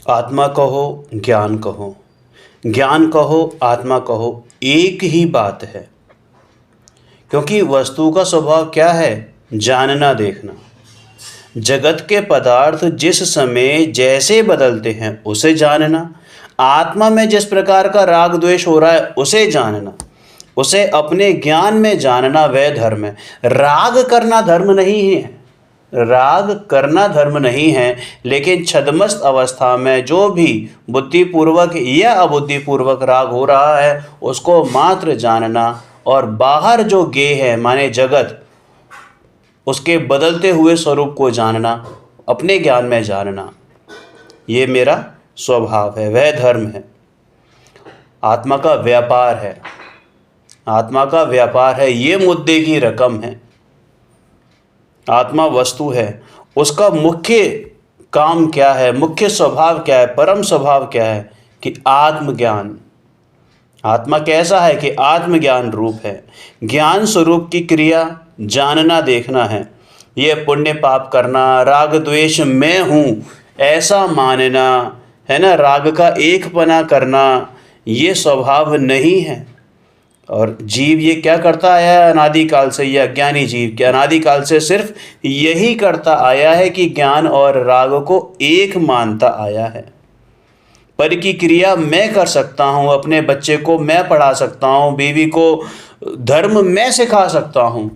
आत्मा कहो, ज्ञान कहो, ज्ञान कहो, आत्मा कहो, एक ही बात है। क्योंकि वस्तु का स्वभाव क्या है? जानना, देखना। जगत के पदार्थ जिस समय जैसे बदलते हैं उसे जानना, आत्मा में जिस प्रकार का राग द्वेष हो रहा है उसे जानना, उसे अपने ज्ञान में जानना, वह धर्म है। राग करना धर्म नहीं है। राग करना धर्म नहीं है, लेकिन छद्मस्त अवस्था में जो भी बुद्धिपूर्वक या अबुद्धिपूर्वक राग हो रहा है उसको मात्र जानना, और बाहर जो गेय है माने जगत, उसके बदलते हुए स्वरूप को जानना, अपने ज्ञान में जानना, ये मेरा स्वभाव है, वह धर्म है। आत्मा का व्यापार है, आत्मा का व्यापार है, ये मुद्दे की रकम है। आत्मा वस्तु है, उसका मुख्य काम क्या है, मुख्य स्वभाव क्या है, परम स्वभाव क्या है कि आत्मज्ञान। आत्मा कैसा है कि आत्मज्ञान रूप है। ज्ञान स्वरूप की क्रिया जानना, देखना है। ये पुण्य पाप करना, राग द्वेष मैं हूँ ऐसा मानना है ना, राग का एकपना करना, ये स्वभाव नहीं है। और जीव ये क्या करता आया है अनादिकाल से? यह अज्ञानी जीव क्या अनादिकाल से सिर्फ यही करता आया है कि ज्ञान और राग को एक मानता आया है। पर की क्रिया मैं कर सकता हूँ, अपने बच्चे को मैं पढ़ा सकता हूँ, बीवी को धर्म मैं सिखा सकता हूँ,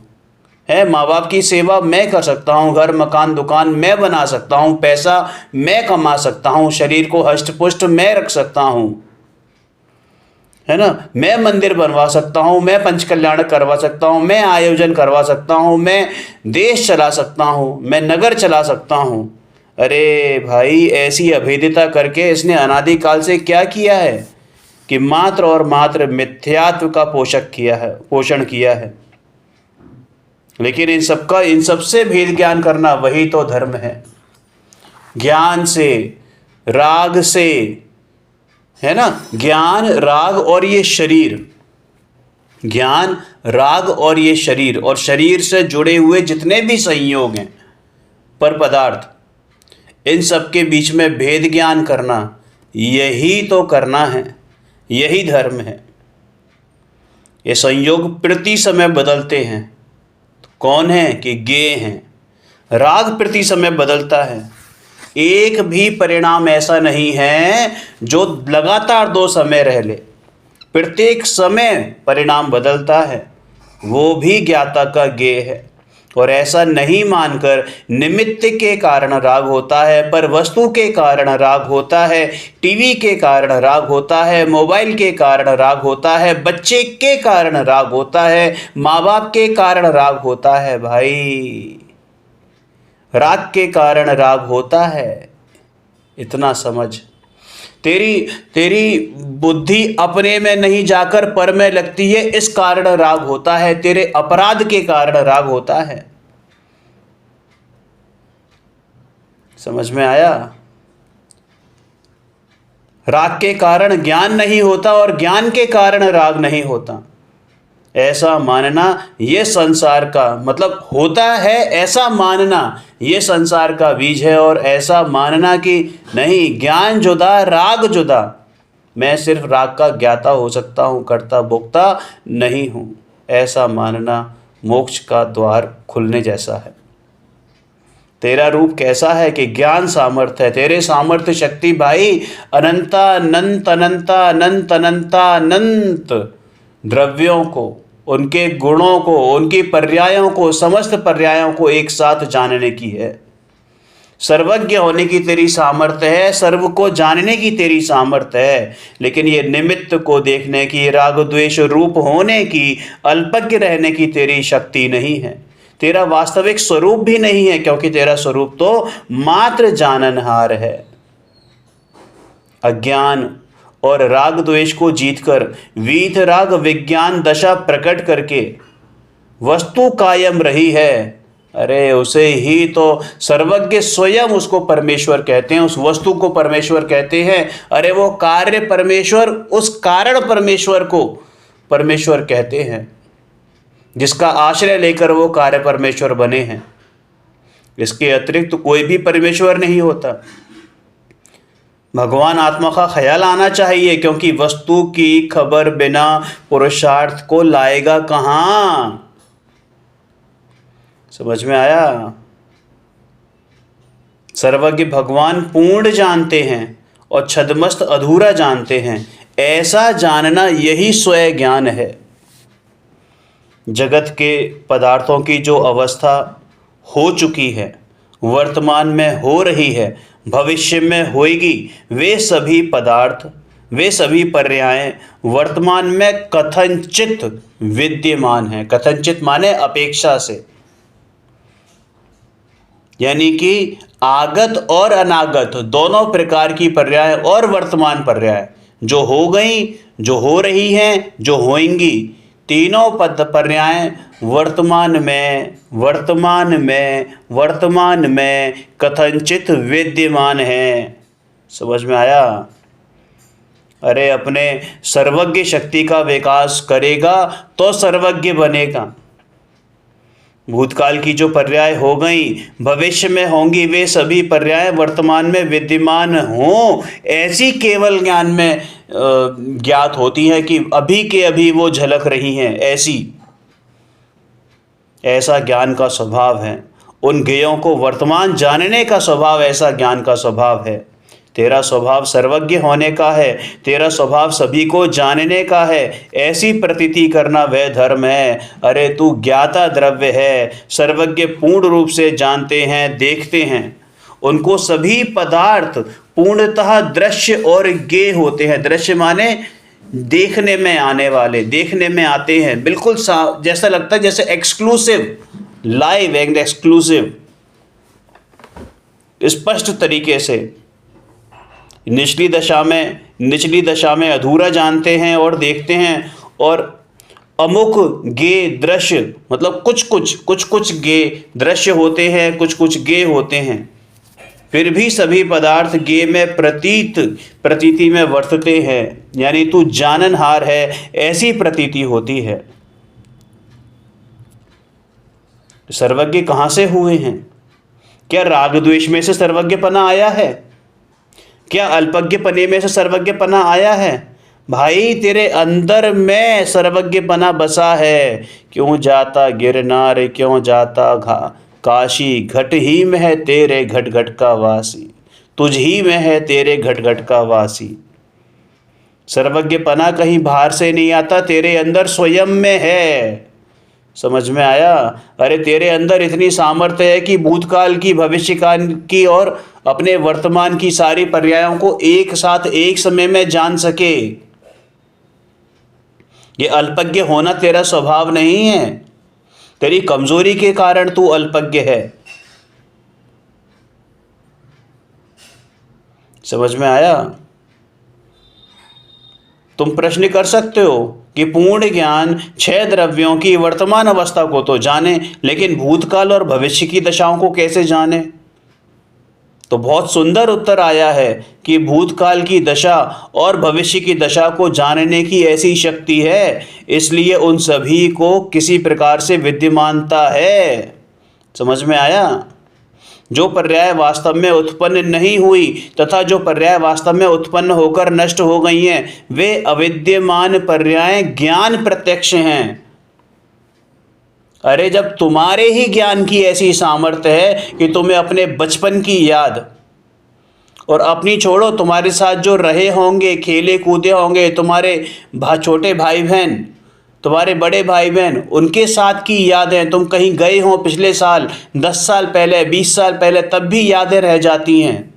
है माँ बाप की सेवा मैं कर सकता हूँ, घर मकान दुकान मैं बना सकता हूँ, पैसा मैं कमा सकता हूँ, शरीर को हष्ट पुष्ट मैं रख सकता हूँ, है ना, मैं मंदिर बनवा सकता हूँ, मैं पंचकल्याण करवा सकता हूँ, मैं आयोजन करवा सकता हूँ, मैं देश चला सकता हूँ, मैं नगर चला सकता हूँ। अरे भाई, ऐसी अभेद्यता करके इसने अनादिकाल से क्या किया है कि मात्र और मात्र मिथ्यात्व का पोषण किया है। लेकिन इन सबसे भेद ज्ञान करना वही तो धर्म है। ज्ञान से, राग से, है ना, ज्ञान राग और ये शरीर, ज्ञान राग और ये शरीर, और शरीर से जुड़े हुए जितने भी संयोग हैं पर पदार्थ, इन सब के बीच में भेद ज्ञान करना, यही तो करना है, यही धर्म है। ये संयोग प्रति समय बदलते हैं। कौन है कि गेय हैं। राग प्रति समय बदलता है। एक भी परिणाम ऐसा नहीं है जो लगातार 2 समय रह ले। प्रत्येक समय परिणाम बदलता है, वो भी ज्ञाता का गेय है। और ऐसा नहीं मानकर निमित्त के कारण राग होता है, पर वस्तु के कारण राग होता है, टीवी के कारण राग होता है, मोबाइल के कारण राग होता है, बच्चे के कारण राग होता है, माँ बाप के कारण राग होता है। भाई, राग के कारण राग होता है, इतना समझ। तेरी तेरी बुद्धि अपने में नहीं जाकर पर में लगती है, इस कारण राग होता है। तेरे अपराध के कारण राग होता है। समझ में आया? राग के कारण ज्ञान नहीं होता और ज्ञान के कारण राग नहीं होता, ऐसा मानना ये संसार का मतलब होता है, ऐसा मानना ये संसार का बीज है। और ऐसा मानना कि नहीं, ज्ञान जुदा राग जुदा, मैं सिर्फ राग का ज्ञाता हो सकता हूँ, कर्ता भोक्ता नहीं हूँ, ऐसा मानना मोक्ष का द्वार खुलने जैसा है। तेरा रूप कैसा है कि ज्ञान सामर्थ्य है। तेरे सामर्थ्य शक्ति भाई अनंता अनंत अनंता अनंत अनंता अनंत द्रव्यों को, उनके गुणों को, उनकी पर्यायों को, समस्त पर्यायों को एक साथ जानने की है। सर्वज्ञ होने की तेरी सामर्थ्य है, सर्व को जानने की तेरी सामर्थ्य है, लेकिन ये निमित्त को देखने की, राग द्वेष रूप होने की, अल्पज्ञ रहने की तेरी शक्ति नहीं है। तेरा वास्तविक स्वरूप भी नहीं है, क्योंकि तेरा स्वरूप तो मात्र जाननहार है। अज्ञान और राग द्वेष को जीतकर वीत राग विज्ञान दशा प्रकट करके वस्तु कायम रही है। अरे उसे ही तो सर्वज्ञ स्वयं उसको परमेश्वर कहते हैं, उस वस्तु को परमेश्वर कहते हैं। अरे वो कार्य परमेश्वर, उस कारण परमेश्वर को परमेश्वर कहते हैं, जिसका आश्रय लेकर वो कार्य परमेश्वर बने हैं। इसके अतिरिक्त कोई भी परमेश्वर नहीं होता। भगवान आत्मा का ख्याल आना चाहिए, क्योंकि वस्तु की खबर बिना पुरुषार्थ को लाएगा कहाँ। समझ में आया? सर्वज्ञ भगवान पूर्ण जानते हैं और छद्मस्त अधूरा जानते हैं। ऐसा जानना यही स्वयं ज्ञान है। जगत के पदार्थों की जो अवस्था हो चुकी है, वर्तमान में हो रही है, भविष्य में होएगी, वे सभी पदार्थ, वे सभी पर्याय वर्तमान में कथनचित विद्यमान हैं। कथनचित माने अपेक्षा से, यानी कि आगत और अनागत दोनों प्रकार की पर्याय और वर्तमान पर्याय जो हो गई, जो हो रही हैं, जो होंगी, तीनों पद पर्याय वर्तमान में कथनचित विद्यमान हैं। समझ में आया? अरे अपने सर्वज्ञ शक्ति का विकास करेगा तो सर्वज्ञ बनेगा। भूतकाल की जो पर्याय हो गई, भविष्य में होंगी, वे सभी पर्याय वर्तमान में विद्यमान हों, ऐसी केवल ज्ञान में ज्ञात होती है कि अभी के अभी वो झलक रही हैं। ऐसा ज्ञान का स्वभाव है। उन ज्ञेयों को वर्तमान जानने का स्वभाव, ऐसा ज्ञान का स्वभाव है। तेरा स्वभाव सर्वज्ञ होने का है, तेरा स्वभाव सभी को जानने का है, ऐसी प्रतीति करना वह धर्म है। अरे तू ज्ञाता द्रव्य है। सर्वज्ञ पूर्ण रूप से जानते हैं, देखते हैं। उनको सभी पदार्थ पूर्णतः दृश्य और ज्ञेय होते हैं। दृश्य माने देखने में आने वाले, देखने में आते हैं, बिल्कुल जैसा लगता है जैसे एक्सक्लूसिव, लाइव एंड एक्सक्लूसिव, स्पष्ट तरीके से। निचली दशा में अधूरा जानते हैं और देखते हैं, और अमुक गे दृश्य मतलब कुछ गे दृश्य होते हैं, कुछ गे होते हैं। फिर भी सभी पदार्थ गे में प्रतीति में वर्तते हैं, यानी तू जाननहार है, ऐसी प्रतीति होती है। सर्वज्ञ कहाँ से हुए हैं? क्या राग द्वेष में से सर्वज्ञपना आया है? क्या अल्पज्ञपने में से सर्वज्ञपना आया है? भाई तेरे अंदर में सर्वज्ञपना बसा है। क्यों जाता गिरनार, क्यों जाता काशी, घट ही में है तेरे घट घट का वासी, तुझ ही में है तेरे घट घट का वासी। सर्वज्ञपना कहीं बाहर से नहीं आता, तेरे अंदर स्वयं में है। समझ में आया? अरे तेरे अंदर इतनी सामर्थ्य है कि भूतकाल की, भविष्यकाल की और अपने वर्तमान की सारी पर्यायों को एक साथ एक समय में जान सके। ये अल्पज्ञ होना तेरा स्वभाव नहीं है, तेरी कमजोरी के कारण तू अल्पज्ञ है। समझ में आया? तुम प्रश्न कर सकते हो कि पूर्ण ज्ञान 6 द्रव्यों की वर्तमान अवस्था को तो जाने, लेकिन भूतकाल और भविष्य की दशाओं को कैसे जाने? तो बहुत सुंदर उत्तर आया है कि भूतकाल की दशा और भविष्य की दशा को जानने की ऐसी शक्ति है, इसलिए उन सभी को किसी प्रकार से विद्यमानता है। समझ में आया? जो पर्याय वास्तव में उत्पन्न नहीं हुई तथा जो पर्याय वास्तव में उत्पन्न होकर नष्ट हो गई हैं, वे अविद्यमान पर्याय ज्ञान प्रत्यक्ष हैं। अरे जब तुम्हारे ही ज्ञान की ऐसी सामर्थ्य है कि तुम्हें अपने बचपन की याद, और अपनी छोड़ो, तुम्हारे साथ जो रहे होंगे, खेले कूदे होंगे, तुम्हारे छोटे भाई बहन, तुम्हारे बड़े भाई बहन, उनके साथ की यादें, तुम कहीं गए हो पिछले साल, 10 साल पहले, 20 साल पहले, तब भी यादें रह जाती हैं।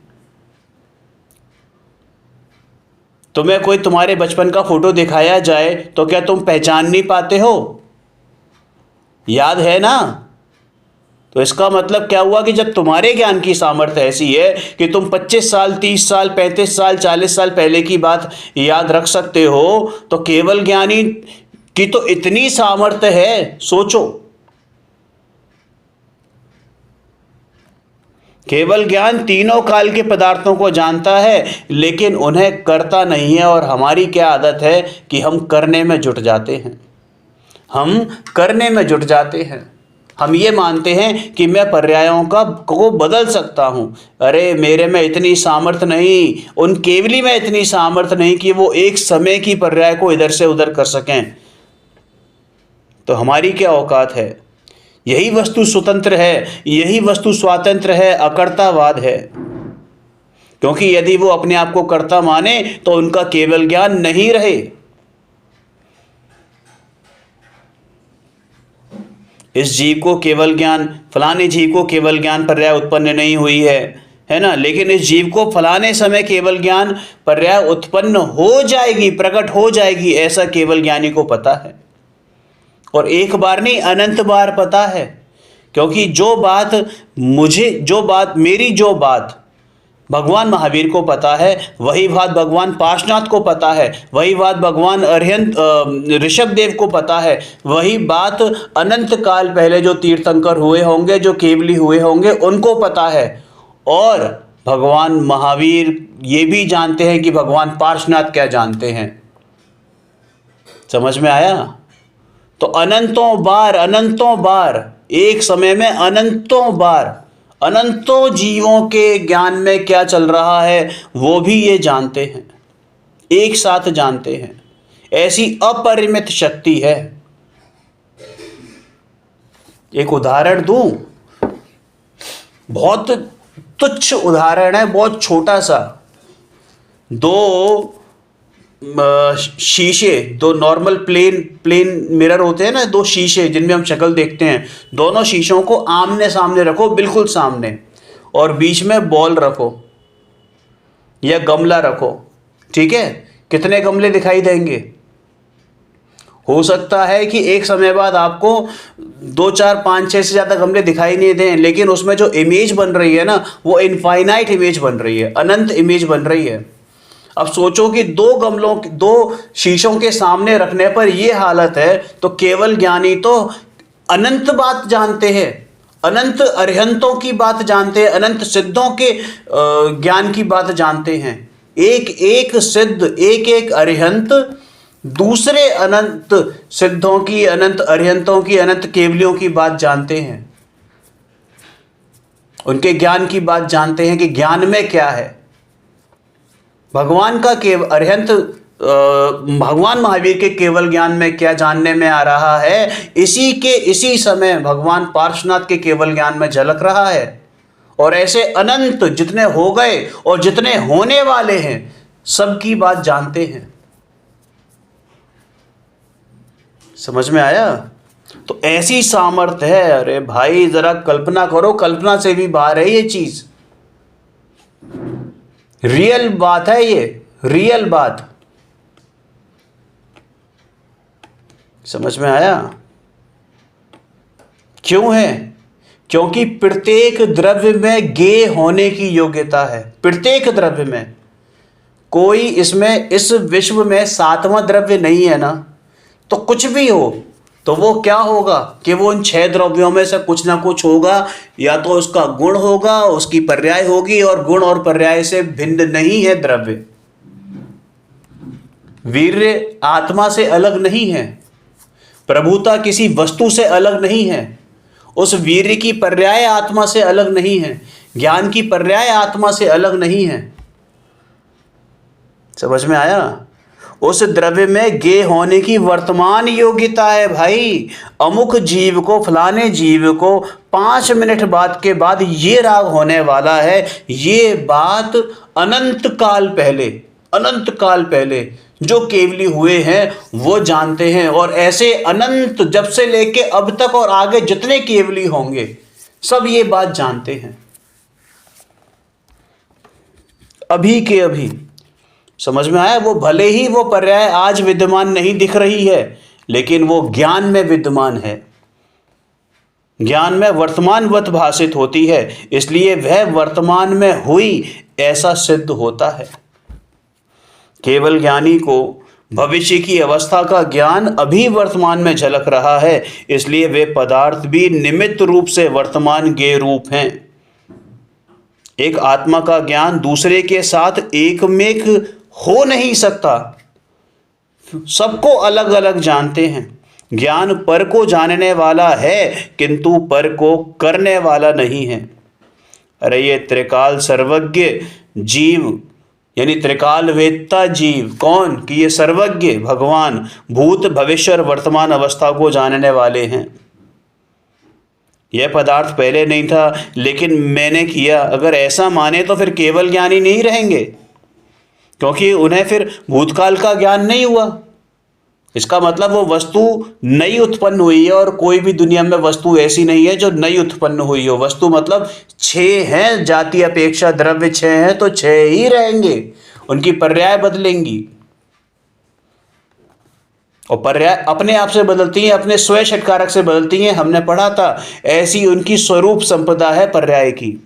तुम्हें कोई तुम्हारे बचपन का फोटो दिखाया जाए तो क्या तुम पहचान नहीं पाते हो? याद है ना? तो इसका मतलब क्या हुआ कि जब तुम्हारे ज्ञान की सामर्थ्य ऐसी है कि तुम 25 साल, 30 साल, 35 साल, 40 साल पहले की बात याद रख सकते हो, तो केवल ज्ञानी की तो इतनी सामर्थ्य है। सोचो, केवल ज्ञान तीनों काल के पदार्थों को जानता है, लेकिन उन्हें करता नहीं है। और हमारी क्या आदत है कि हम करने में जुट जाते हैं, हम करने में जुट जाते हैं। हम ये मानते हैं कि मैं पर्यायों को बदल सकता हूँ। अरे मेरे में इतनी सामर्थ्य नहीं, उन केवली में इतनी सामर्थ्य नहीं कि वो एक समय की पर्याय को इधर से उधर कर सकें। तो हमारी क्या औकात है? यही वस्तु स्वतंत्र है, यही वस्तु स्वातंत्र्य है, अकर्तावाद है। क्योंकि यदि वो अपने आप को कर्ता माने तो उनका केवल ज्ञान नहीं रहे। इस जीव को केवल ज्ञान, फलाने जीव को केवल ज्ञान पर्याय उत्पन्न नहीं हुई है ना, लेकिन इस जीव को फलाने समय केवल ज्ञान पर्याय उत्पन्न हो जाएगी, प्रकट हो जाएगी, ऐसा केवल ज्ञानी को पता है। और एक बार नहीं, अनंत बार पता है। क्योंकि जो बात भगवान महावीर को पता है, वही बात भगवान पार्श्वनाथ को पता है, वही बात भगवान अरिहंत ऋषभदेव को पता है, वही बात अनंत काल पहले जो तीर्थंकर हुए होंगे, जो केवली हुए होंगे, उनको पता है। और भगवान महावीर ये भी जानते हैं कि भगवान पार्श्वनाथ क्या जानते हैं। समझ में आया? तो अनंतों बार एक समय में अनंतों जीवों के ज्ञान में क्या चल रहा है वो भी ये जानते हैं, एक साथ जानते हैं। ऐसी अपरिमित शक्ति है। एक उदाहरण दूं, बहुत तुच्छ उदाहरण है, बहुत छोटा सा। दो शीशे, दो नॉर्मल प्लेन मिरर होते हैं ना, दो शीशे जिनमें हम शक्ल देखते हैं, दोनों शीशों को आमने सामने रखो, बिल्कुल सामने, और बीच में बॉल रखो या गमला रखो। ठीक है, कितने गमले दिखाई देंगे? हो सकता है कि एक समय बाद आपको 2, 4, 5, 6 से ज़्यादा गमले दिखाई नहीं दें, लेकिन उसमें जो इमेज बन रही है ना, वो इनफाइनाइट इमेज बन रही है, अनंत इमेज बन रही है। अब सोचो कि दो शीशों के सामने रखने पर यह हालत है, तो केवल ज्ञानी तो अनंत बात जानते हैं, अनंत अरिहंतों की बात जानते हैं, अनंत सिद्धों के ज्ञान की बात जानते हैं। एक एक सिद्ध, एक एक अरिहंत दूसरे अनंत सिद्धों की, अनंत अरिहंतों की, अनंत केवलियों की बात जानते हैं, उनके ज्ञान की बात जानते हैं कि ज्ञान में क्या है। भगवान का अरिहंत भगवान महावीर के केवल ज्ञान में क्या जानने में आ रहा है, इसी समय भगवान पार्श्वनाथ के केवल ज्ञान में झलक रहा है। और ऐसे अनंत जितने हो गए और जितने होने वाले हैं, सबकी बात जानते हैं। समझ में आया? तो ऐसी सामर्थ्य है। अरे भाई जरा कल्पना करो, कल्पना से भी बाहर है ये चीज। रियल बात है ये, रियल बात। समझ में आया? क्यों है? क्योंकि प्रत्येक द्रव्य में गे होने की योग्यता है। प्रत्येक द्रव्य में कोई इसमें, इस विश्व में 7वां द्रव्य नहीं है ना, तो कुछ भी हो तो वो क्या होगा कि वो इन 6 द्रव्यों में से कुछ ना कुछ होगा। या तो उसका गुण होगा, उसकी पर्याय होगी, और गुण और पर्याय से भिन्न नहीं है द्रव्य। वीर्य आत्मा से अलग नहीं है, प्रभुता किसी वस्तु से अलग नहीं है, उस वीर्य की पर्याय आत्मा से अलग नहीं है, ज्ञान की पर्याय आत्मा से अलग नहीं है। समझ में आया? उस द्रव्य में गे होने की वर्तमान योग्यता है भाई। अमुक जीव को, फलाने जीव को 5 मिनट बाद के बाद ये राग होने वाला है, ये बात अनंत काल पहले जो केवली हुए हैं वो जानते हैं। और ऐसे अनंत, जब से लेके अब तक और आगे जितने केवली होंगे, सब ये बात जानते हैं, अभी के अभी। समझ में आया? वो भले ही वो पर्याय आज विद्यमान नहीं दिख रही है, लेकिन वो ज्ञान में विद्यमान है, ज्ञान में वर्तमानवत भाषित होती है, इसलिए वह वर्तमान में हुई ऐसा सिद्ध होता है। केवल ज्ञानी को भविष्य की अवस्था का ज्ञान अभी वर्तमान में झलक रहा है, इसलिए वे पदार्थ भी निमित्त रूप से वर्तमान ज्ञेय रूप हैं। एक आत्मा का ज्ञान दूसरे के साथ एकमेक हो नहीं सकता, सबको अलग अलग जानते हैं। ज्ञान पर को जानने वाला है किंतु पर को करने वाला नहीं है। अरे ये त्रिकाल सर्वज्ञ जीव यानी त्रिकाल वेत्ता जीव कौन कि ये सर्वज्ञ भगवान भूत भविष्य और वर्तमान अवस्था को जानने वाले हैं। यह पदार्थ पहले नहीं था लेकिन मैंने किया, अगर ऐसा माने तो फिर केवल ज्ञानी नहीं रहेंगे, क्योंकि उन्हें फिर भूतकाल का ज्ञान नहीं हुआ। इसका मतलब वो वस्तु नई उत्पन्न हुई है, और कोई भी दुनिया में वस्तु ऐसी नहीं है जो नई उत्पन्न हुई हो। वस्तु मतलब 6 हैं, जाति अपेक्षा द्रव्य 6 हैं तो 6 ही रहेंगे, उनकी पर्याय बदलेंगी और पर्याय अपने आप से बदलती हैं, अपने स्वयं षटकारक से बदलती हैं। हमने पढ़ा था ऐसी उनकी स्वरूप संपदा है पर्याय की।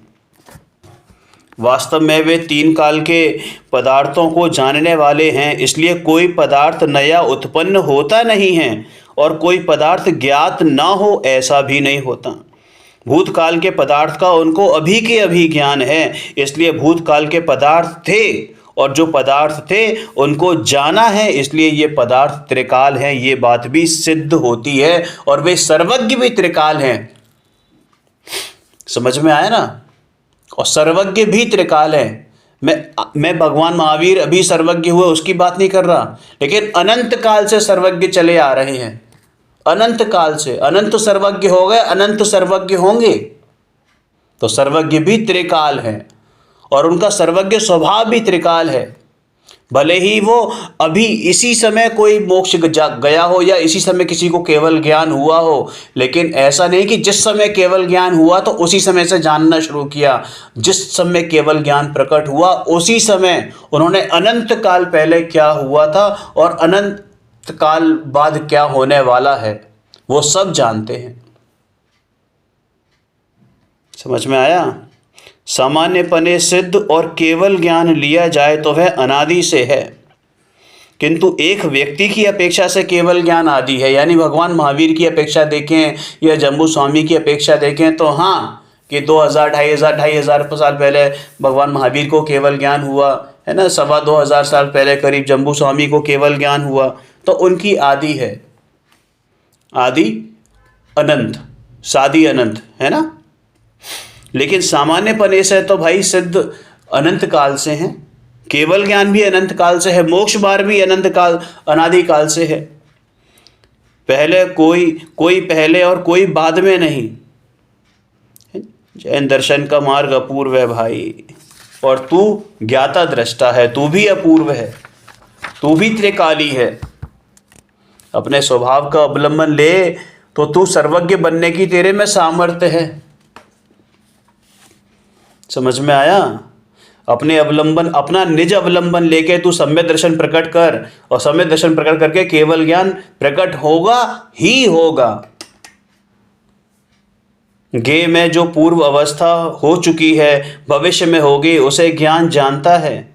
वास्तव में वे 3 काल के पदार्थों को जानने वाले हैं, इसलिए कोई पदार्थ नया उत्पन्न होता नहीं है और कोई पदार्थ ज्ञात ना हो ऐसा भी नहीं होता। भूतकाल के पदार्थ का उनको अभी के अभी ज्ञान है, इसलिए भूतकाल के पदार्थ थे, और जो पदार्थ थे उनको जाना है, इसलिए ये पदार्थ त्रिकाल हैं। ये बात भी सिद्ध होती है, और वे सर्वज्ञ भी त्रिकाल हैं। समझ में आया ना? और सर्वज्ञ भी त्रिकाल है। मैं भगवान महावीर अभी सर्वज्ञ हुए उसकी बात नहीं कर रहा, लेकिन अनंत काल से सर्वज्ञ चले आ रहे हैं। अनंत काल से अनंत सर्वज्ञ हो गए, अनंत सर्वज्ञ होंगे। तो सर्वज्ञ भी त्रिकाल है और उनका सर्वज्ञ स्वभाव भी त्रिकाल है। भले ही वो अभी इसी समय कोई मोक्ष गया हो या इसी समय किसी को केवल ज्ञान हुआ हो, लेकिन ऐसा नहीं कि जिस समय केवल ज्ञान हुआ तो उसी समय से जानना शुरू किया। जिस समय केवल ज्ञान प्रकट हुआ उसी समय उन्होंने अनंत काल पहले क्या हुआ था और अनंत काल बाद क्या होने वाला है वो सब जानते हैं। समझ में आया? सामान्यपने सिद्ध और केवल ज्ञान लिया जाए तो वह अनादि से है, किंतु एक व्यक्ति की अपेक्षा से केवल ज्ञान आदि है। यानी भगवान महावीर की अपेक्षा देखें या जम्बू स्वामी की अपेक्षा देखें तो हाँ कि 2000 2500 साल पहले भगवान महावीर को केवल ज्ञान हुआ है ना, 2500 साल पहले करीब जम्बू स्वामी को केवल ज्ञान हुआ, तो उनकी आदि है। आदि अनंत, सादि अनंत है ना। लेकिन सामान्य पने से तो भाई सिद्ध अनंत काल से हैं, केवल ज्ञान भी अनंत काल से है, मोक्ष मार्ग भी अनंत काल अनादि काल से है। पहले कोई पहले और कोई बाद में नहीं। जैन दर्शन का मार्ग अपूर्व है भाई, और तू ज्ञाता दृष्टा है, तू भी अपूर्व है, तू भी त्रिकाली है। अपने स्वभाव का अवलंबन ले तो तू सर्वज्ञ बनने की तेरे में सामर्थ्य है। समझ में आया? अपना निज अवलंबन लेके तू सम्यक दर्शन प्रकट कर, और सम्यक दर्शन प्रकट करके केवल ज्ञान प्रकट होगा ही होगा। ज्ञेय में जो पूर्व अवस्था हो चुकी है भविष्य में होगी उसे ज्ञान जानता है,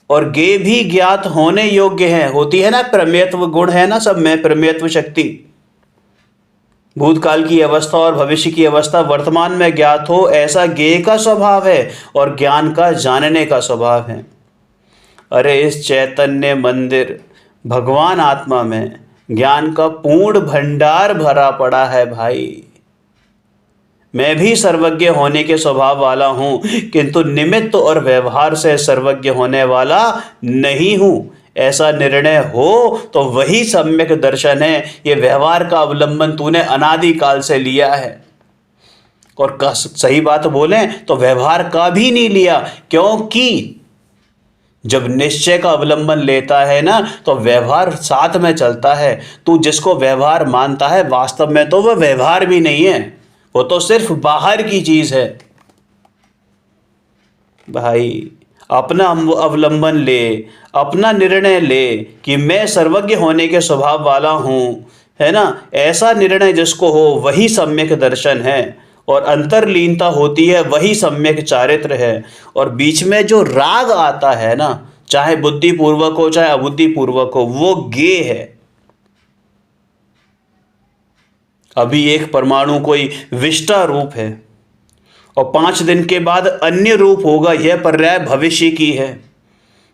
और ज्ञेय भी ज्ञात होने योग्य है। होती है ना प्रमेयत्व गुण, है ना सब में प्रमेयत्व शक्ति। भूतकाल की अवस्था और भविष्य की अवस्था वर्तमान में ज्ञात हो ऐसा ज्ञेय का स्वभाव है और ज्ञान का जानने का स्वभाव है। अरे इस चैतन्य मंदिर भगवान आत्मा में ज्ञान का पूर्ण भंडार भरा पड़ा है भाई। मैं भी सर्वज्ञ होने के स्वभाव वाला हूँ, किंतु निमित्त और व्यवहार से सर्वज्ञ होने वाला नहीं हूँ। ऐसा निर्णय हो तो वही सम्यक दर्शन है। ये व्यवहार का अवलंबन तूने अनादि काल से लिया है, और सही बात बोलें तो व्यवहार का भी नहीं लिया, क्योंकि जब निश्चय का अवलंबन लेता है ना तो व्यवहार साथ में चलता है। तू जिसको व्यवहार मानता है वास्तव में तो वह व्यवहार भी नहीं है, वो तो सिर्फ बाहर की चीज है। भाई अपना अवलंबन ले, अपना निर्णय ले कि मैं सर्वज्ञ होने के स्वभाव वाला हूँ, है ना। ऐसा निर्णय जिसको हो वही सम्यक दर्शन है, और अंतर्लीनता होती है वही सम्यक चारित्र है। और बीच में जो राग आता है ना, चाहे बुद्धिपूर्वक हो चाहे अबुद्धिपूर्वक हो, वो ज्ञेय है। अभी एक परमाणु कोई विष्टा रूप है और 5 दिन के बाद अन्य रूप होगा, यह पर्याय भविष्य की है,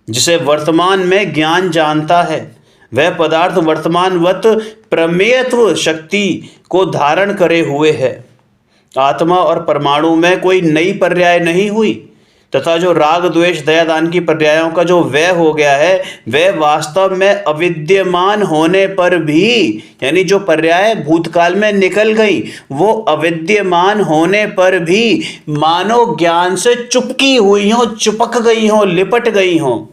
जिसे वर्तमान में ज्ञान जानता है। वह पदार्थ वर्तमानवत प्रमेयत्व शक्ति को धारण करे हुए है। आत्मा और परमाणु में कोई नई पर्याय नहीं हुई, तथा जो राग द्वेष दया दान की पर्यायों का जो व्यय हो गया है वह वास्तव में अविद्यमान होने पर भी, यानी जो पर्याय भूतकाल में निकल गई वो अविद्यमान होने पर भी मानो ज्ञान से चुपकी हुई हो, चिपक गई हो, लिपट गई हो।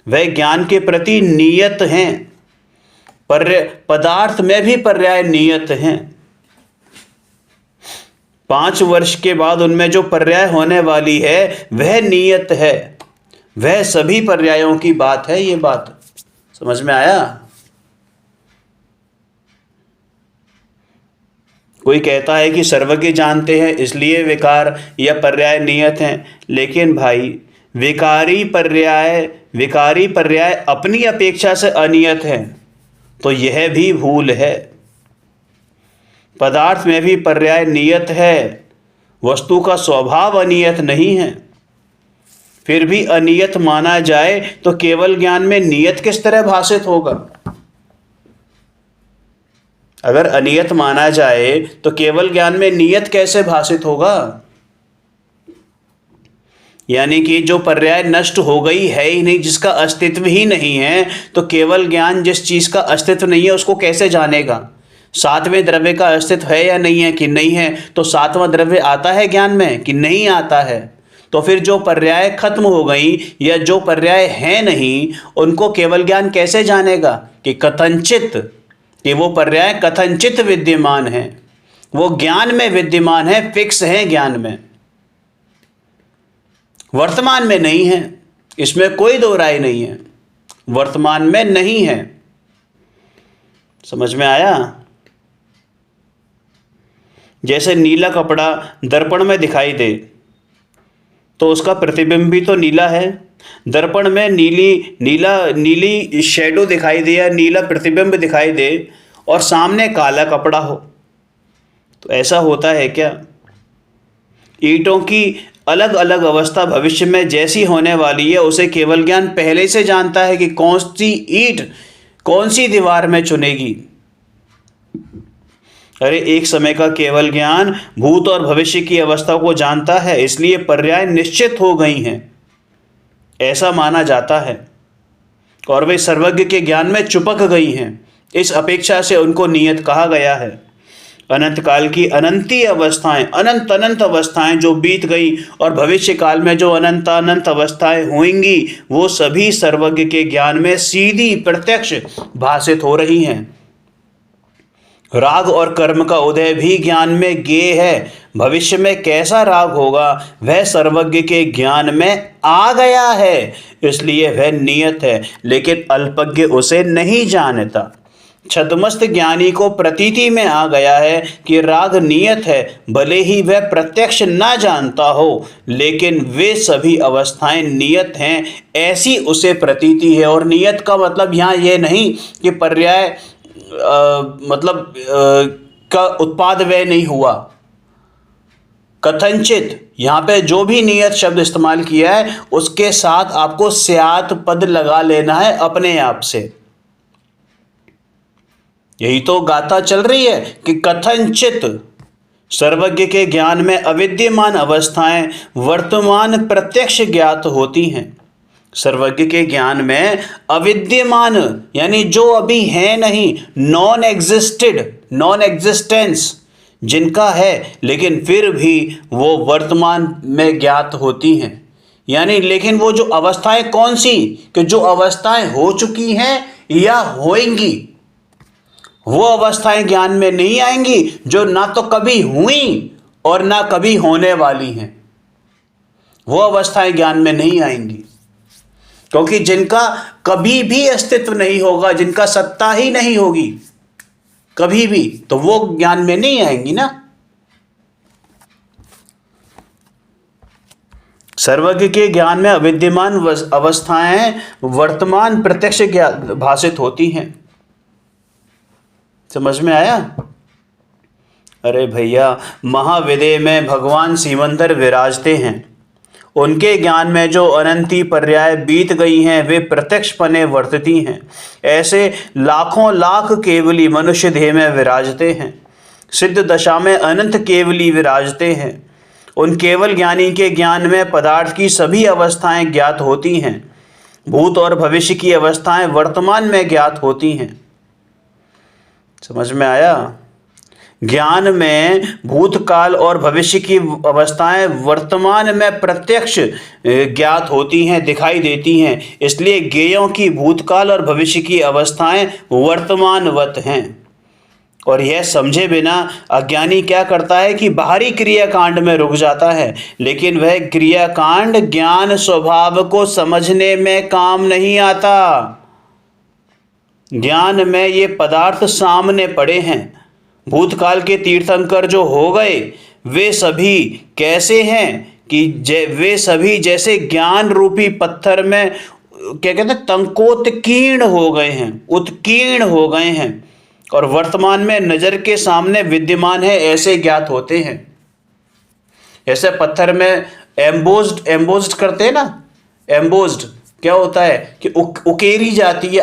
वह ज्ञान के प्रति नियत हैं, पदार्थ में भी पर्याय नियत हैं। 5 वर्ष के बाद उनमें जो पर्याय होने वाली है वह नियत है। वह सभी पर्यायों की बात है। ये बात समझ में आया? कोई कहता है कि सर्वज्ञ जानते हैं इसलिए विकार या पर्याय नियत हैं, लेकिन भाई विकारी पर्याय अपनी अपेक्षा से अनियत है, तो यह भी भूल है। पदार्थ में भी पर्याय नियत है, वस्तु का स्वभाव अनियत नहीं है। फिर भी अनियत माना जाए तो केवल ज्ञान में नियत किस तरह भाषित होगा? अगर अनियत माना जाए तो केवल ज्ञान में नियत कैसे भाषित होगा? यानी कि जो पर्याय नष्ट हो गई है ही नहीं, जिसका अस्तित्व ही नहीं है, तो केवल ज्ञान जिस चीज का अस्तित्व नहीं है उसको कैसे जानेगा? 7वें द्रव्य का अस्तित्व है या नहीं है कि नहीं है, तो 7वां द्रव्य आता है ज्ञान में कि नहीं आता है? तो फिर जो पर्याय खत्म हो गई या जो पर्याय है नहीं, उनको केवल ज्ञान कैसे जानेगा? कि कथनचित, कि वो पर्याय कथनचित विद्यमान है, वो ज्ञान में विद्यमान है, फिक्स है ज्ञान में, वर्तमान में नहीं है। इसमें कोई दो राय नहीं है, वर्तमान में नहीं है। समझ में आया? जैसे नीला कपड़ा दर्पण में दिखाई दे तो उसका प्रतिबिंब भी तो नीला है। दर्पण में नीली शैडो दिखाई दे या नीला प्रतिबिंब दिखाई दे और सामने काला कपड़ा हो, तो ऐसा होता है क्या? ईंटों की अलग अलग अवस्था भविष्य में जैसी होने वाली है उसे केवल ज्ञान पहले से जानता है कि कौन सी ईंट कौन सी दीवार में चुनेगी। अरे एक समय का केवल ज्ञान भूत और भविष्य की अवस्था को जानता है, इसलिए पर्याय निश्चित हो गई हैं, ऐसा माना जाता है, और वे सर्वज्ञ के ज्ञान में चिपक गई हैं। इस अपेक्षा से उनको नियत कहा गया है। अनंत काल की अनंती अवस्थाएं, अनंत अवस्थाएं जो बीत गई और भविष्य काल में जो अनंत अवस्थाएं होंगी, वो सभी सर्वज्ञ के ज्ञान में सीधी प्रत्यक्ष भाषित हो रही हैं। राग और कर्म का उदय भी ज्ञान में ज्ञेय है। भविष्य में कैसा राग होगा वह सर्वज्ञ के ज्ञान में आ गया है, इसलिए वह नियत है, लेकिन अल्पज्ञ उसे नहीं जानता। छद्मस्त ज्ञानी को प्रतीति में आ गया है कि राग नियत है, भले ही वह प्रत्यक्ष ना जानता हो, लेकिन वे सभी अवस्थाएं नियत हैं, ऐसी उसे प्रतीति है। और नियत का मतलब यहाँ ये नहीं कि पर्याय का उत्पाद व्यय नहीं हुआ। कथनचित, यहाँ पे जो भी नियत शब्द इस्तेमाल किया है उसके साथ आपको स्यात् पद लगा लेना है अपने आप से। यही तो गाथा चल रही है कि कथनचित सर्वज्ञ के ज्ञान में अविद्यमान अवस्थाएं वर्तमान प्रत्यक्ष ज्ञात होती हैं। सर्वज्ञ के ज्ञान में अविद्यमान यानी जो अभी है नहीं, नॉन एग्जिस्टेंस जिनका है, लेकिन फिर भी वो वर्तमान में ज्ञात होती हैं। यानी लेकिन वो जो अवस्थाएं कौन सी, कि जो अवस्थाएं हो चुकी हैं या होंगी, वो अवस्थाएं ज्ञान में नहीं आएंगी जो ना तो कभी हुई और ना कभी होने वाली हैं। वो अवस्थाएं ज्ञान में नहीं आएंगी, क्योंकि जिनका कभी भी अस्तित्व नहीं होगा, जिनका सत्ता ही नहीं होगी कभी भी, तो वो ज्ञान में नहीं आएंगी ना। सर्वज्ञ के ज्ञान में अविद्यमान अवस्थाएं वर्तमान प्रत्यक्ष भाषित होती हैं। समझ में आया? अरे भैया, महाविदय में भगवान सिमंदर विराजते हैं उनके ज्ञान में जो अनंती पर्याय बीत गई हैं वे प्रत्यक्षपने वर्तती हैं। ऐसे लाखों लाख केवली मनुष्य देह में विराजते हैं, सिद्ध दशा में अनंत केवली विराजते हैं। उन केवल ज्ञानी के ज्ञान में पदार्थ की सभी अवस्थाएं ज्ञात होती हैं, भूत और भविष्य की अवस्थाएं वर्तमान में ज्ञात होती हैं। समझ में आया? ज्ञान में भूतकाल और भविष्य की अवस्थाएं वर्तमान में प्रत्यक्ष ज्ञात होती हैं, दिखाई देती हैं। इसलिए ज्ञेयों की भूतकाल और भविष्य की अवस्थाएं वर्तमानवत हैं। और यह समझे बिना अज्ञानी क्या करता है कि बाहरी क्रियाकांड में रुक जाता है, लेकिन वह क्रियाकांड ज्ञान स्वभाव को समझने में काम नहीं आता। ज्ञान में ये पदार्थ सामने पड़े हैं। भूतकाल के तीर्थंकर जो हो गए वे सभी कैसे हैं कि वे सभी जैसे ज्ञान रूपी पत्थर में क्या कहते हैं, तंकोत्कीर्ण हो गए हैं, उत्कीर्ण हो गए हैं और वर्तमान में नजर के सामने विद्यमान है, ऐसे ज्ञात होते हैं। ऐसे पत्थर में एम्बोज्ड करते हैं ना, एम्बोज्ड क्या होता है कि उकेरी जाती है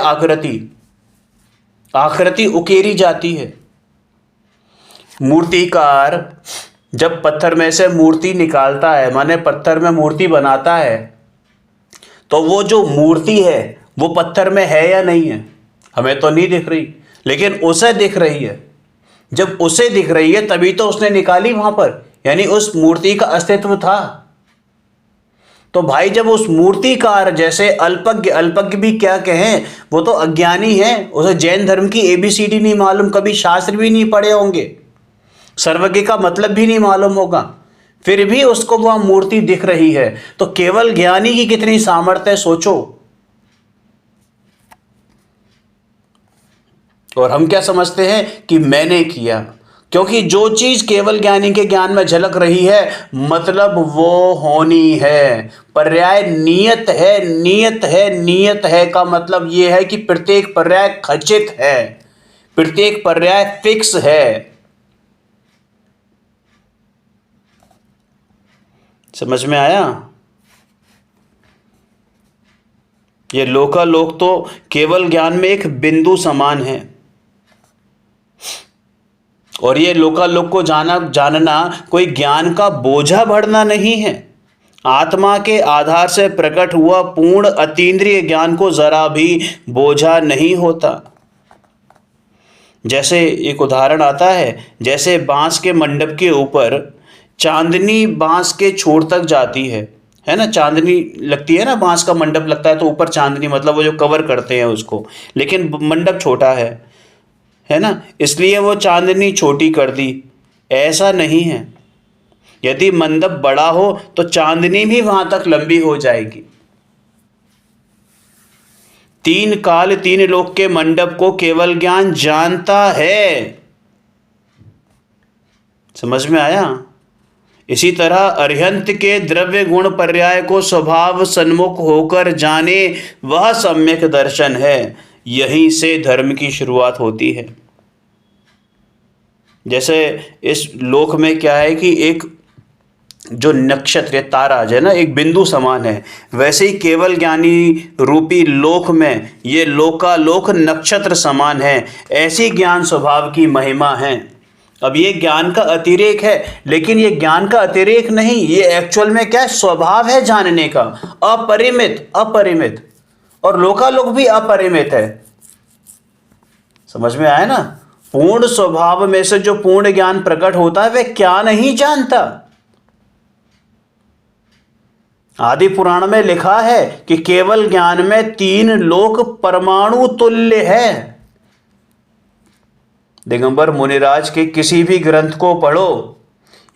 आकृति उकेरी जाती है। मूर्तिकार जब पत्थर में से मूर्ति निकालता है, माने पत्थर में मूर्ति बनाता है, तो वो जो मूर्ति है वो पत्थर में है या नहीं है? हमें तो नहीं दिख रही, लेकिन उसे दिख रही है। जब उसे दिख रही है तभी तो उसने निकाली वहां पर, यानी उस मूर्ति का अस्तित्व था। तो भाई जब उस मूर्तिकार जैसे अल्पज्ञ भी क्या कहें, वो तो अज्ञानी है, उसे जैन धर्म की ABCD नहीं मालूम, कभी शास्त्र भी नहीं पढ़े होंगे, सर्वज्ञ का मतलब भी नहीं मालूम होगा, फिर भी उसको वह मूर्ति दिख रही है। तो केवल ज्ञानी की कितनी सामर्थ्य है सोचो। और हम क्या समझते हैं कि मैंने किया, क्योंकि जो चीज केवल ज्ञानी के ज्ञान में झलक रही है मतलब वो होनी है। पर्याय नियत है का मतलब यह है कि प्रत्येक पर्याय खचित है, प्रत्येक पर्याय फिक्स है। समझ में आया? ये लोकालोक तो केवल ज्ञान में एक बिंदु समान है, और ये लोकालोक को जानना कोई ज्ञान का बोझा बढ़ना नहीं है। आत्मा के आधार से प्रकट हुआ पूर्ण अतीन्द्रिय ज्ञान को जरा भी बोझा नहीं होता। जैसे एक उदाहरण आता है, जैसे बांस के मंडप के ऊपर चांदनी बांस के छोर तक जाती है ना, चांदनी लगती है ना, बांस का मंडप लगता है तो ऊपर चांदनी, मतलब वो जो कवर करते हैं उसको, लेकिन मंडप छोटा है ना, इसलिए वो चांदनी छोटी कर दी। ऐसा नहीं है, यदि मंडप बड़ा हो तो चांदनी भी वहां तक लंबी हो जाएगी। 3 काल 3 लोक के मंडप को केवल ज्ञान जानता है। समझ में आया? इसी तरह अरिहंत के द्रव्य गुण पर्याय को स्वभाव सन्मुख होकर जाने, वह सम्यक दर्शन है। यहीं से धर्म की शुरुआत होती है। जैसे इस लोक में क्या है कि एक जो नक्षत्र ताराज है ना, एक बिंदु समान है, वैसे ही केवल ज्ञानी रूपी लोक में ये लोकालोक नक्षत्र समान है। ऐसी ज्ञान स्वभाव की महिमा है। अब ये ज्ञान का अतिरेक है, लेकिन ये ज्ञान का अतिरेक नहीं, ये एक्चुअल में क्या है, स्वभाव है जानने का, अपरिमित। और लोकालोक भी अपरिमित है। समझ में आया ना? पूर्ण स्वभाव में से जो पूर्ण ज्ञान प्रकट होता है वह क्या नहीं जानता। आदि पुराण में लिखा है कि केवल ज्ञान में 3 लोक परमाणु तुल्य है। दिगंबर मुनिराज के किसी भी ग्रंथ को पढ़ो,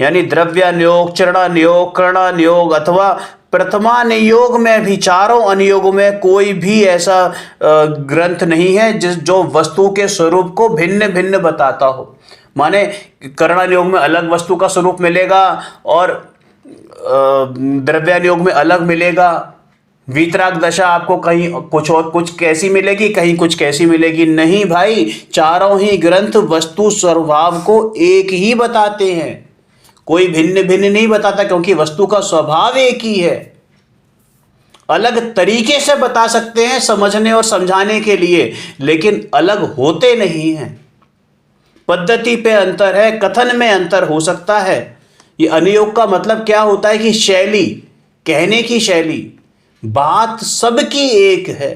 यानी द्रव्यानुयोग, चरणानुयोग, कर्णानुयोग अथवा प्रथमा नियोग में भी, चारों अनुयोगों में कोई भी ऐसा ग्रंथ नहीं है जो वस्तु के स्वरूप को भिन्न भिन्न बताता हो। माने कर्णानुयोग में अलग वस्तु का स्वरूप मिलेगा और द्रव्यानुयोग में अलग मिलेगा। वीतराग दशा आपको कहीं कुछ कैसी मिलेगी, कहीं कुछ कैसी मिलेगी। नहीं भाई, चारों ही ग्रंथ वस्तु स्वभाव को एक ही बताते हैं। कोई भिन्न भिन्न नहीं बताता, क्योंकि वस्तु का स्वभाव एक ही है। अलग तरीके से बता सकते हैं समझने और समझाने के लिए, लेकिन अलग होते नहीं हैं। पद्धति पे अंतर है, कथन में अंतर हो सकता है। ये अनुयोग का मतलब क्या होता है कि शैली, कहने की शैली, बात सबकी एक है।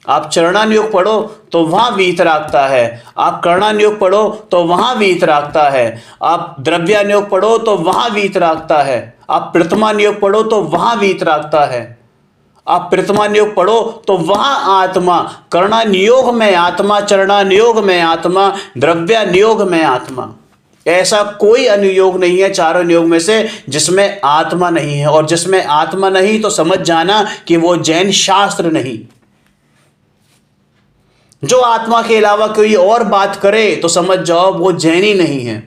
आप चरणानुयोग पढ़ो तो वहां वीतरागता है, आप कर्णानुयोग पढ़ो तो वहां वीतरागता है, आप द्रव्यानुयोग पढ़ो तो वहां वीतरागता है, आप प्रथमानुयोग पढ़ो तो वहां वीतरागता है, आप प्रथमानुयोग पढ़ो तो वहां आत्मा, कर्णानुयोग में आत्मा, चरणानुयोग में आत्मा, द्रव्यानुयोग में आत्मा। ऐसा कोई अनुयोग नहीं है चारों अनुयोग में से जिसमें आत्मा नहीं है। और जिसमें आत्मा नहीं तो समझ जाना कि वो जैन शास्त्र नहीं। जो आत्मा के अलावा कोई और बात करे तो समझ जाओ वो जैनी नहीं है।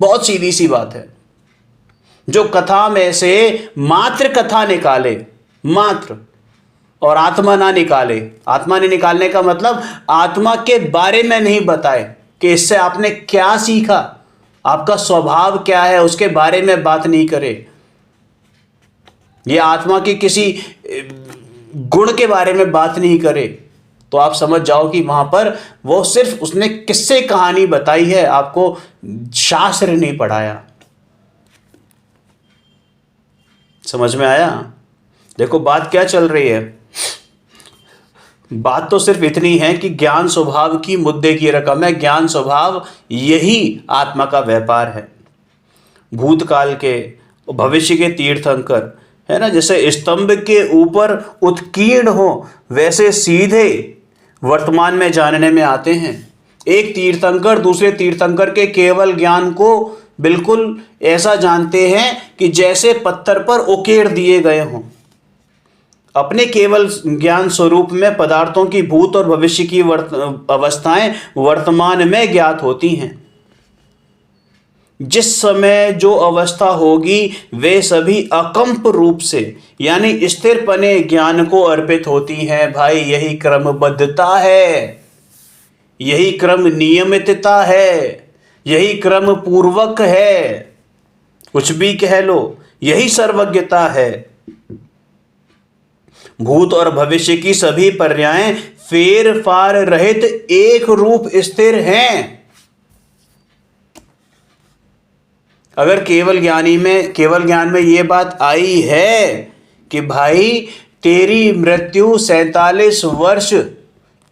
बहुत सीधी सी बात है। जो कथा में से मात्र कथा निकाले, मात्र, और आत्मा ना निकाले, आत्मा नहीं निकालने का मतलब आत्मा के बारे में नहीं बताए कि इससे आपने क्या सीखा, आपका स्वभाव क्या है, उसके बारे में बात नहीं करे। ये आत्मा के किसी गुण के बारे में बात नहीं करे, तो आप समझ जाओ कि वहां पर वो सिर्फ उसने किस्से कहानी बताई है, आपको शास्त्र नहीं पढ़ाया। समझ में आया? देखो बात क्या चल रही है। बात तो सिर्फ इतनी है कि ज्ञान स्वभाव की मुद्दे की रकम है। ज्ञान स्वभाव यही आत्मा का व्यापार है। भूतकाल के, भविष्य के तीर्थंकर है ना, जैसे स्तंभ के ऊपर उत्कीर्ण हो वैसे सीधे वर्तमान में जानने में आते हैं। एक तीर्थंकर दूसरे तीर्थंकर के केवल ज्ञान को बिल्कुल ऐसा जानते हैं कि जैसे पत्थर पर उकेर दिए गए हों। अपने केवल ज्ञान स्वरूप में पदार्थों की भूत और भविष्य की अवस्थाएं वर्तमान में ज्ञात होती हैं। जिस समय जो अवस्था होगी वे सभी अकंप रूप से यानी स्थिरपने ज्ञान को अर्पित होती हैं। भाई यही क्रमबद्धता है, यही क्रम नियमितता है, यही क्रम पूर्वक है, कुछ भी कह लो, यही सर्वज्ञता है। भूत और भविष्य की सभी पर्यायें फेर फार रहित एक रूप स्थिर हैं। अगर केवल ज्ञान में ये बात आई है कि भाई तेरी मृत्यु 47 वर्ष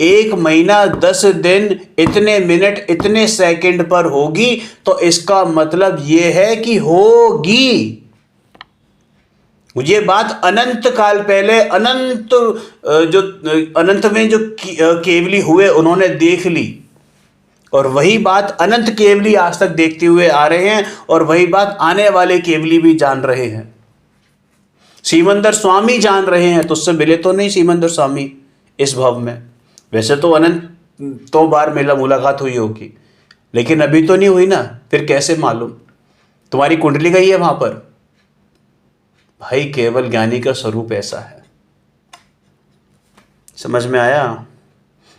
1 महीना 10 दिन इतने मिनट इतने सेकंड पर होगी, तो इसका मतलब ये है कि होगी। ये बात अनंत काल पहले अनंत में जो केवली हुए उन्होंने देख ली, और वही बात अनंत केवली आज तक देखते हुए आ रहे हैं, और वही बात आने वाले केवली भी जान रहे हैं। सीमंदर स्वामी जान रहे हैं, तो उससे मिले तो नहीं सीमंदर स्वामी इस भव में। वैसे तो अनंत तो बार मेला मुलाकात हुई होगी, लेकिन अभी तो नहीं हुई ना, फिर कैसे मालूम? तुम्हारी कुंडली गई है वहां पर। भाई केवल ज्ञानी का स्वरूप ऐसा है। समझ में आया?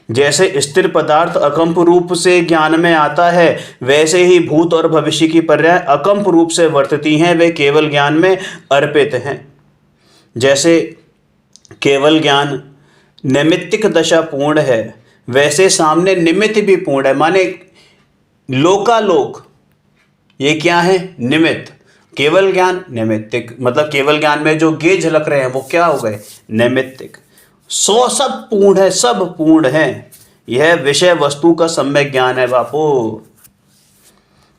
जैसे स्थिर पदार्थ अकंप रूप से ज्ञान में आता है, वैसे ही भूत और भविष्य की पर्याय अकंप रूप से वर्तती हैं, वे केवल ज्ञान में अर्पित हैं। जैसे केवल ज्ञान नैमित्तिक दशा पूर्ण है, वैसे सामने निमित्त भी पूर्ण है। माने लोकालोक ये क्या है? निमित्त। केवल ज्ञान नैमित्तिक, मतलब केवल ज्ञान में जो गे झलक रहे हैं वो क्या हो गए? नैमित्तिक। सब पूर्ण है, सब पूर्ण है। यह विषय वस्तु का सम्यक ज्ञान है बापू।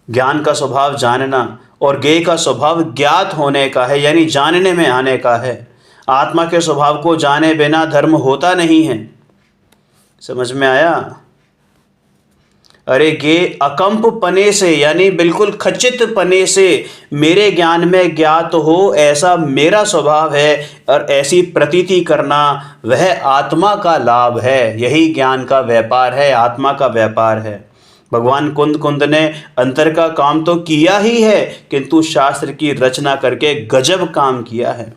ज्ञान का स्वभाव जानना और ज्ञेय का स्वभाव ज्ञात होने का है, यानी जानने में आने का है। आत्मा के स्वभाव को जाने बिना धर्म होता नहीं है। समझ में आया? अरे गे अकंप पने से यानी बिल्कुल खचित पने से मेरे ज्ञान में ज्ञात हो, ऐसा मेरा स्वभाव है, और ऐसी प्रतीति करना वह आत्मा का लाभ है। यही ज्ञान का व्यापार है, आत्मा का व्यापार है। भगवान कुंद ने अंतर का काम तो किया ही है, किंतु शास्त्र की रचना करके गजब काम किया है।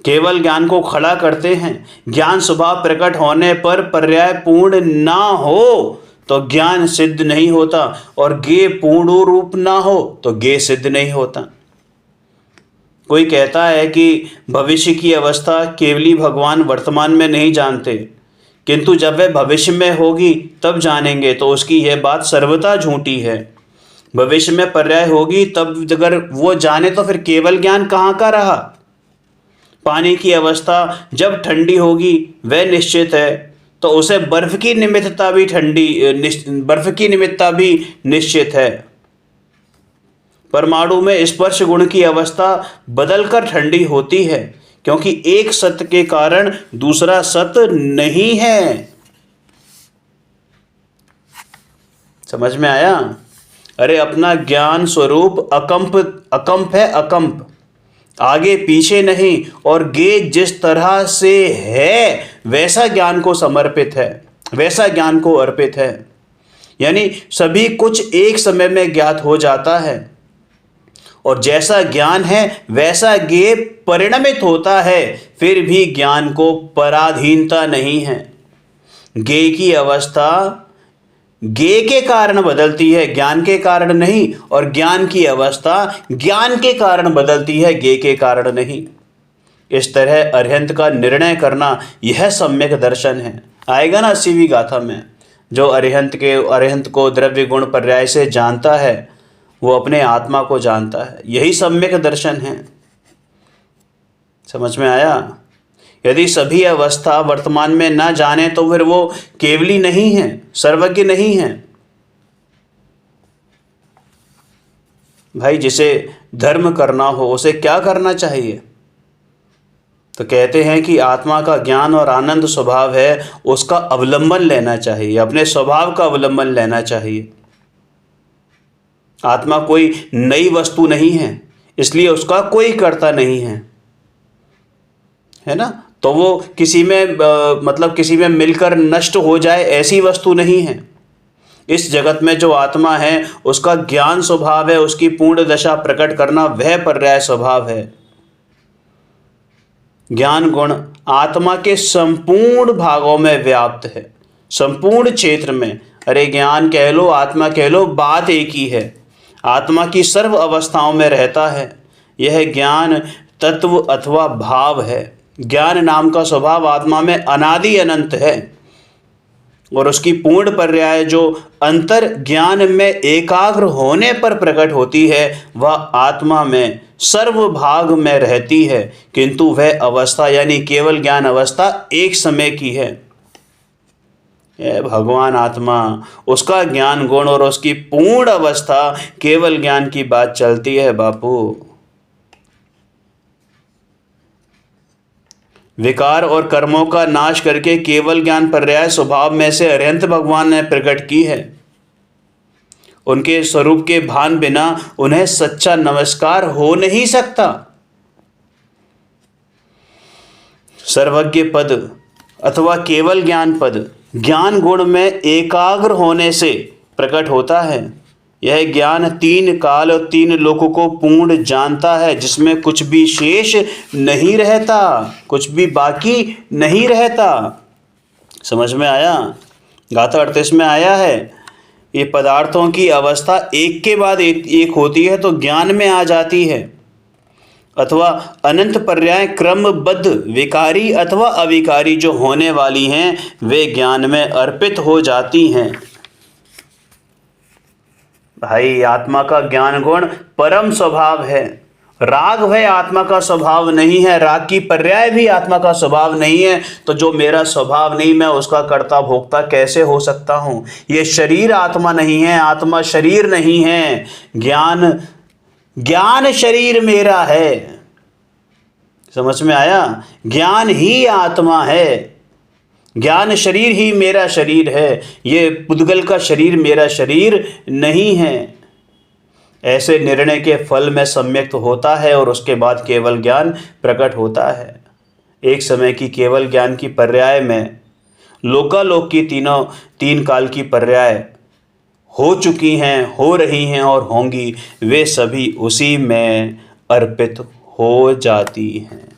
केवल ज्ञान को खड़ा करते हैं। ज्ञान स्वभाव प्रकट होने पर पर्याय पूर्ण ना हो तो ज्ञान सिद्ध नहीं होता, और ज्ञेय पूर्ण रूप ना हो तो ज्ञेय सिद्ध नहीं होता। कोई कहता है कि भविष्य की अवस्था केवली भगवान वर्तमान में नहीं जानते, किंतु जब वह भविष्य में होगी तब जानेंगे, तो उसकी यह बात सर्वथा झूठी है। भविष्य में पर्याय होगी तब अगर वो जाने तो फिर केवल ज्ञान कहाँ का रहा। पानी की अवस्था जब ठंडी होगी वह निश्चित है, तो उसे बर्फ की निमित्तता भी निश्चित है। परमाणु में स्पर्श गुण की अवस्था बदलकर ठंडी होती है, क्योंकि एक सत्य के कारण दूसरा सत्य नहीं है। समझ में आया? अरे अपना ज्ञान स्वरूप अकंप है, अकंप, आगे पीछे नहीं, और ज्ञेय जिस तरह से है वैसा ज्ञान को समर्पित है, वैसा ज्ञान को अर्पित है। यानी सभी कुछ एक समय में ज्ञात हो जाता है, और जैसा ज्ञान है वैसा ज्ञेय परिणमित होता है, फिर भी ज्ञान को पराधीनता नहीं है। ज्ञेय की अवस्था ज्ञेय के कारण बदलती है, ज्ञान के कारण नहीं, और ज्ञान की अवस्था ज्ञान के कारण बदलती है, ज्ञेय के कारण नहीं। इस तरह अरिहंत का निर्णय करना यह सम्यक दर्शन है। आएगा ना 80वीं गाथा में, जो अरिहंत को द्रव्य गुण पर्याय से जानता है वो अपने आत्मा को जानता है। यही सम्यक दर्शन है। समझ में आया? यदि सभी अवस्था वर्तमान में ना जाने तो फिर वो केवली नहीं है, सर्वज्ञ नहीं है। भाई जिसे धर्म करना हो उसे क्या करना चाहिए? तो कहते हैं कि आत्मा का ज्ञान और आनंद स्वभाव है, उसका अवलंबन लेना चाहिए, अपने स्वभाव का अवलंबन लेना चाहिए। आत्मा कोई नई वस्तु नहीं है, इसलिए उसका कोई कर्ता नहीं है ना। तो वो किसी में मिलकर नष्ट हो जाए ऐसी वस्तु नहीं है। इस जगत में जो आत्मा है उसका ज्ञान स्वभाव है, उसकी पूर्ण दशा प्रकट करना वह पर्याय स्वभाव है। ज्ञान गुण आत्मा के संपूर्ण भागों में व्याप्त है, संपूर्ण क्षेत्र में। अरे ज्ञान कह लो, आत्मा कह लो, बात एक ही है। आत्मा की सर्व अवस्थाओं में रहता है। यह ज्ञान तत्व अथवा भाव है। ज्ञान नाम का स्वभाव आत्मा में अनादि अनंत है, और उसकी पूर्ण पर्याय जो अंतर ज्ञान में एकाग्र होने पर प्रकट होती है वह आत्मा में सर्व भाग में रहती है, किंतु वह अवस्था यानी केवल ज्ञान अवस्था एक समय की है। भगवान आत्मा, उसका ज्ञान गुण और उसकी पूर्ण अवस्था केवल ज्ञान की बात चलती है बापू। विकार और कर्मों का नाश करके केवल ज्ञान पर्याय स्वभाव में से अरिहंत भगवान ने प्रकट की है। उनके स्वरूप के भान बिना उन्हें सच्चा नमस्कार हो नहीं सकता। सर्वज्ञ पद अथवा केवल ज्ञान पद ज्ञान गुण में एकाग्र होने से प्रकट होता है। यह ज्ञान 3 काल और 3 लोकों को पूर्ण जानता है, जिसमें कुछ भी शेष नहीं रहता, कुछ भी बाकी नहीं रहता। समझ में आया? गाथा 38 में आया है, ये पदार्थों की अवस्था एक के बाद एक होती है तो ज्ञान में आ जाती है, अथवा अनंत पर्याय क्रमबद्ध विकारी अथवा अविकारी जो होने वाली हैं वे ज्ञान में अर्पित हो जाती हैं। भाई आत्मा का ज्ञान गुण परम स्वभाव है। राग भय आत्मा का स्वभाव नहीं है, राग की पर्याय भी आत्मा का स्वभाव नहीं है। तो जो मेरा स्वभाव नहीं, मैं उसका कर्ता भोक्ता कैसे हो सकता हूँ? ये शरीर आत्मा नहीं है, आत्मा शरीर नहीं है। ज्ञान शरीर मेरा है। समझ में आया? ज्ञान ही आत्मा है, ज्ञान शरीर ही मेरा शरीर है। ये पुद्गल का शरीर मेरा शरीर नहीं है। ऐसे निर्णय के फल में सम्यक होता है और उसके बाद केवल ज्ञान प्रकट होता है। एक समय की केवल ज्ञान की पर्याय में लोकालोक की 3 काल की पर्याय हो चुकी हैं, हो रही हैं और होंगी, वे सभी उसी में अर्पित हो जाती हैं।